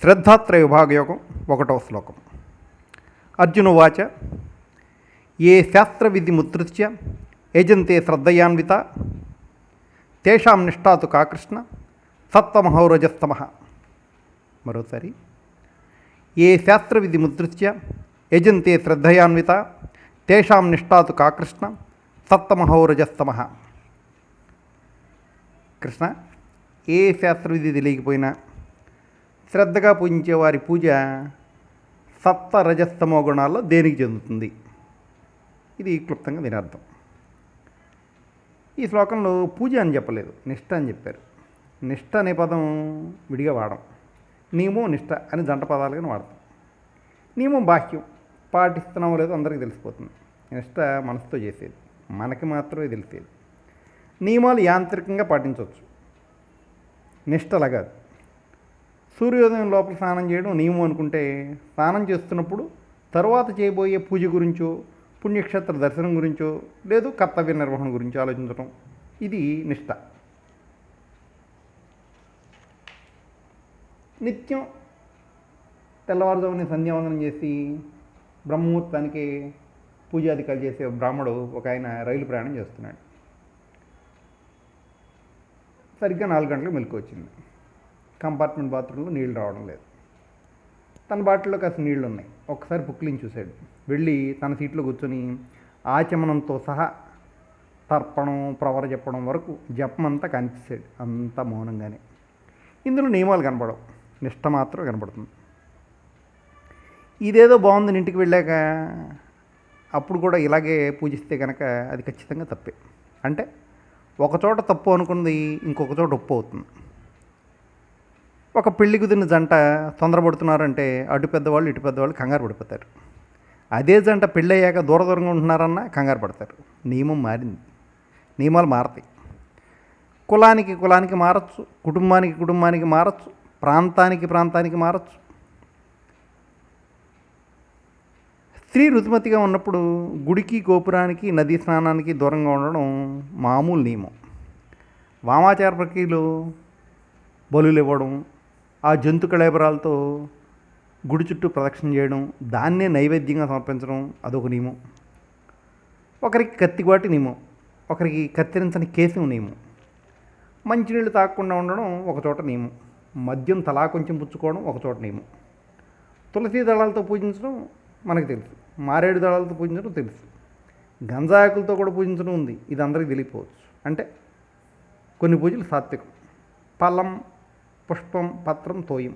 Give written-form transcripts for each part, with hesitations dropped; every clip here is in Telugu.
శ్రద్ధాత్రయ విభాగయోగం 1వ శ్లోకం. అర్జునువాచ ఏ శాస్త్రవిధిముత్సృత్య యజంతే శ్రద్ధయాన్విత తేషాం నిష్ఠాతు కా కృష్ణ సత్వమహో రజస్తమః. మరోసారి, ఏ శాస్త్రవిధిముత్సృత్య యజంతే శ్రద్ధయాన్విత తేషాం నిష్ఠాతు కా కృష్ణ సత్వమహో రజస్తమః. కృష్ణ, ఏ శాస్త్రవిధి తెలియకపోయినా శ్రద్ధగా పూజించే వారి పూజ సత్వ రజస్తమో గుణాల్లో దేనికి చెందుతుంది? ఇది క్లుప్తంగా దీని అర్థం. ఈ శ్లోకంలో పూజ అని చెప్పలేదు, నిష్ఠ అని చెప్పారు. నిష్ఠ అనే పదం విడిగా వాడడం, నియమం నిష్ఠ అని జంట పదాలుగా వాడతాం. నియమం బాహ్యం, పాటిస్తున్నామో లేదో అందరికీ తెలిసిపోతుంది. నిష్ఠ మనసుతో చేసేది, మనకి మాత్రమే తెలిసేది. నియమాలు యాంత్రికంగా పాటించవచ్చు, నిష్ఠ అలాగా. సూర్యోదయం లోపల స్నానం చేయడం నియమం అనుకుంటే, స్నానం చేస్తున్నప్పుడు తరువాత చేయబోయే పూజ గురించో, పుణ్యక్షేత్ర దర్శనం గురించో, లేదు కర్తవ్య నిర్వహణ గురించో ఆలోచించడం, ఇది నిష్ఠ. నిత్యం తెల్లవారుజాముని సంధ్యావందనం చేసి బ్రహ్మముహూర్తానికి పూజాధికారులు చేసే బ్రాహ్మడు ఒక ఆయన రైలు ప్రయాణం చేస్తున్నాడు. సరిగ్గా 4 గంటలకు మెలకు వచ్చింది. కంపార్ట్మెంట్ బాత్రూంలో నీళ్లు రావడం లేదు. తన బాటిల్లో కాస్త నీళ్లు ఉన్నాయి. ఒక్కసారి పుక్కిలించి చూశాడు. వెళ్ళి తన సీట్లో కూర్చొని ఆచమనంతో సహా తర్పణం, ప్రవర చెప్పడం వరకు జపమంతా కనిపించాడు. అంతా మౌనంగానే. ఇందులో నియమాలు కనపడవు, నిష్ఠ మాత్రం కనపడుతుంది. ఇదేదో బాగుందని ఇంటికి వెళ్ళాక అప్పుడు కూడా ఇలాగే పూజిస్తే కనుక అది ఖచ్చితంగా తప్పే. అంటే ఒకచోట తప్పు అనుకున్నది ఇంకొక చోట ఒప్పు అవుతుంది. ఒక పెళ్లి కుదిరిన జంట తొందరపడుతున్నారంటే అటు పెద్దవాళ్ళు ఇటు పెద్దవాళ్ళు కంగారు పడిపోతారు. అదే జంట పెళ్ళి అయ్యాక దూరంగా ఉంటున్నారన్నా కంగారు పడతారు. నియమం మారింది, నియమాలు మారతాయి. కులానికి మారచ్చు, కుటుంబానికి మారచ్చు, ప్రాంతానికి మారచ్చు. స్త్రీ రుతుమతిగా ఉన్నప్పుడు గుడికి, గోపురానికి, నదీ స్నానానికి దూరంగా ఉండడం మామూలు నియమం. వామాచార ప్రక్రియలో బలులు ఇవ్వడం, ఆ జంతు కళేబరాలతో గుడి చుట్టూ ప్రదక్షిణ చేయడం, దాన్నే నైవేద్యంగా సమర్పించడం అదొక నియమం. ఒకరికి కత్తిగాటి నియమం, ఒకరికి కత్తిరించని కేశం నియమం. మంచినీళ్ళు తాగకుండా ఉండడం ఒకచోట నియమం. మద్యం తలా కొంచెం పుచ్చుకోవడం ఒకచోట నియమం. తులసి దళాలతో పూజించడం మనకు తెలుసు, మారేడు దళాలతో పూజించడం తెలుసు, గంజాకులతో కూడా పూజించడం ఉంది. ఇది అందరికీ తెలియకపోవచ్చు. అంటే కొన్ని పూజలు సాత్వికం, ఫలం, పుష్పం, పత్రం, తోయం,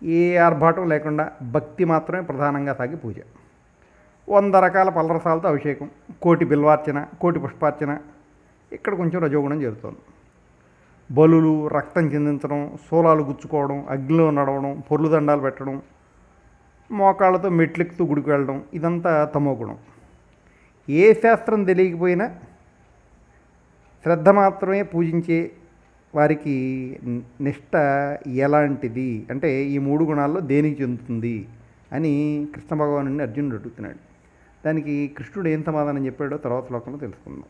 ఏ ఆర్భాటం లేకుండా భక్తి మాత్రమే ప్రధానంగా సాగే పూజ. 100 రకాల పలరసాలతో అభిషేకం, కోటి బిల్వార్చన, కోటి పుష్పార్చన. ఇక్కడ కొంచెం రజోగుణం జరుగుతుంది. బలులు, రక్తం చిందించడం, శూలాలు గుచ్చుకోవడం, అగ్నిలో నడవడం, పొర్లు దండాలు పెట్టడం, మోకాళ్ళతో మెట్లెక్కుతూ గుడికి వెళ్ళడం, ఇదంతా తమో గుణం. ఏ శాస్త్రం తెలియకపోయినా శ్రద్ధ మాత్రమే పూజించే వారికి నిష్ఠ ఎలాంటిది అంటే ఈ 3 గుణాల్లో దేనికి చెందుతుంది అని కృష్ణ భగవానుడిని అర్జునుడు అడుగుతున్నాడు. దానికి కృష్ణుడు ఏం సమాధానం చెప్పాడో తర్వాత శ్లోకంలో తెలుసుకుందాం.